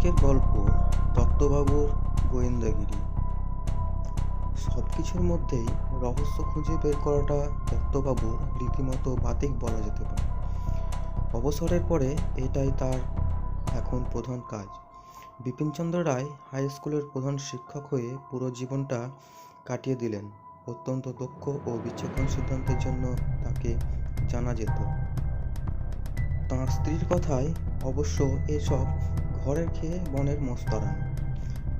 আজকের গল্প দত্তবাবুর গোয়েন্দাগিরি। সব কিছুর মধ্যেই রহস্য খুঁজে বের করাটা দত্তবাবুর রীতিমতো বাতিক বলা যেতে পারে। অবসরের পরে এটাই তার এখন প্রধান কাজ। বিপিনচন্দ্র রায় হাই স্কুলের প্রধান শিক্ষক হয়ে পুরো জীবনটা কাটিয়ে দিলেন। অত্যন্ত দক্ষ ও বিচক্ষণ সিদ্ধান্তের জন্য তাকে জানা যেত। তাঁর স্ত্রীর কথায় অবশ্য এসব ঘরের খেয়ে বনের মস্তরান।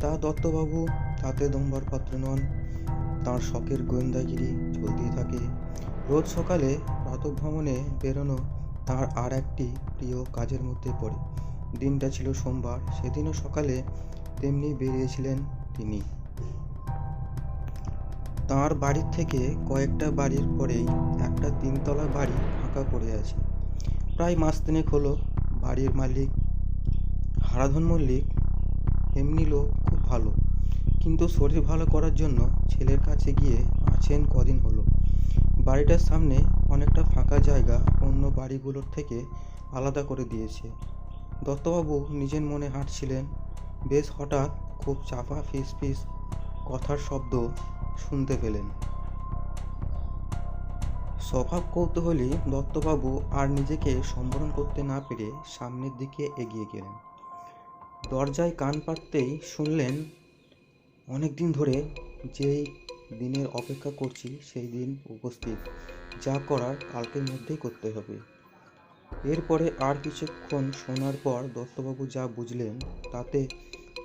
তা দত্তবাবু তাতে দমবার পাত্র নন। তাঁর শখের গোয়েন্দাগিরি চলতেই থাকে। রোজ সকালে প্রাতঃভ্রমণে বেরোনো তাঁর আর একটি প্রিয় কাজের মধ্যে পড়ে। দিনটা ছিল সোমবার। সেদিনও সকালে তেমনি বেরিয়েছিলেন তিনি। তাঁর বাড়ির থেকে কয়েকটা বাড়ির পরেই একটা 3তলা বাড়ি ফাঁকা পড়ে আছে। প্রায় মাস তিনেক হলো। বাড়ির মালিক হারাধন মল্লিক এমনি লোক, খুব ভালো, কিন্তু শরীর ভালো করার জন্য ছেলের কাছে গিয়ে আছেন কদিন হলো। বাড়িটার সামনে অনেকটা ফাঁকা জায়গা অন্য বাড়িগুলোর থেকে আলাদা করে দিয়েছে। দত্তবাবু নিজের মনে হাঁটছিলেন। বেশ হঠাৎ খুব চাপা ফিস ফিস কথার শব্দ শুনতে পেলেন। স্বভাব কৌতূহলী দত্তবাবু আর নিজেকে সম্বরণ করতে না পেরে সামনের দিকে এগিয়ে গেলেন। দরজায় কান পাততেই শুনলেন, অনেকদিন ধরে যেই দিনের অপেক্ষা করছি সেই দিন উপস্থিত। যা করার কালকের মধ্যেই করতে হবে। এরপরে আর কিছুক্ষণ শোনার পর দত্তবাবু যা বুঝলেন তাতে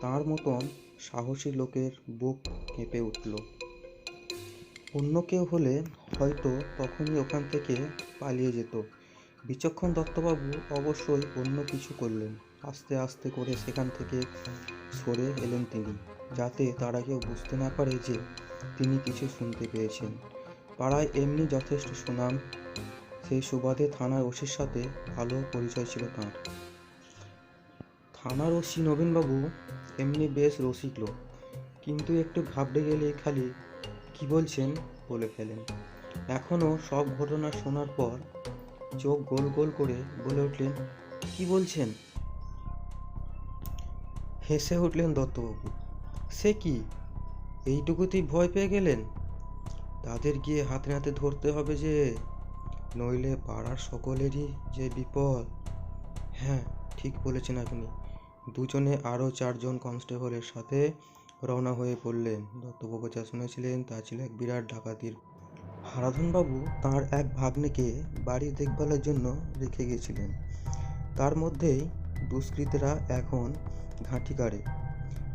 তাঁর মতন সাহসী লোকের বুক কেঁপে উঠল। অন্য কেউ হলে হয়তো তখনই ওখান থেকে পালিয়ে যেত। বিচক্ষণ দত্তবাবু অবশ্যই অন্য কিছু করলেন। আস্তে আস্তে করে সেখান থেকে সরে এলেন তিনি, যাতে তারা কেউ বুঝতে না পারে যে তিনি কিছু শুনতে পেয়েছেন। পাড়ায় এমনি যথেষ্ট সুনাম। সেই সুবাদে থানার ওসির সাথে ভালো পরিচয় ছিল তাঁর। থানার ওসি নবীনবাবু এমনি বেশ রসিক লোক, কিন্তু একটু ঘাবড়ে গেলেই খালি কি বলছেন বলে ফেলেন। এখনও সব ঘটনা শোনার পর চোখ গোল গোল করে বলে উঠলেন, কি বলছেন? হেসে উঠলেন দত্তবাবু, সে কি, এইটুকুতেই ভয় পেয়ে গেলেন? তাদের গিয়ে হাতে নাতে ধরতে হবে যে, নইলে পাড়ার সকলেরই যে বিপদ। হ্যাঁ, ঠিক বলেছেন আপনি। দুজনে আরও 4 জন কনস্টেবলের সাথে রওনা হয়ে পড়লেন। দত্তবাবু যা শুনেছিলেন তা ছিল এক বিরাট ডাকাতির। হারাধনবাবু তাঁর এক ভাগ্নেকে বাড়ি দেখভালের জন্য রেখে গেছিলেন। তার মধ্যেই দুষ্কৃতীরা এখন ঘাঁটি কাড়ে।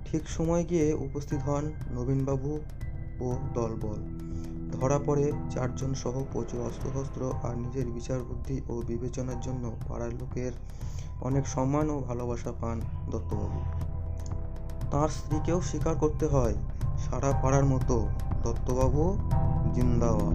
ঠিক সময় গিয়ে উপস্থিত হন নবীনবাবু ও দলবল। ধরা পড়ে 4 জন সহ প্রচুর অস্ত্রশস্ত্র, আর নিজের বিচার বুদ্ধি ও বিবেচনার জন্য পাড়ার লোকের অনেক সম্মান ও ভালোবাসা পান দত্তবাবু। তাঁর স্ত্রীকেও স্বীকার করতে হয়, সারা পাড়ার মতো দত্তবাবু জিন্দাবাদ।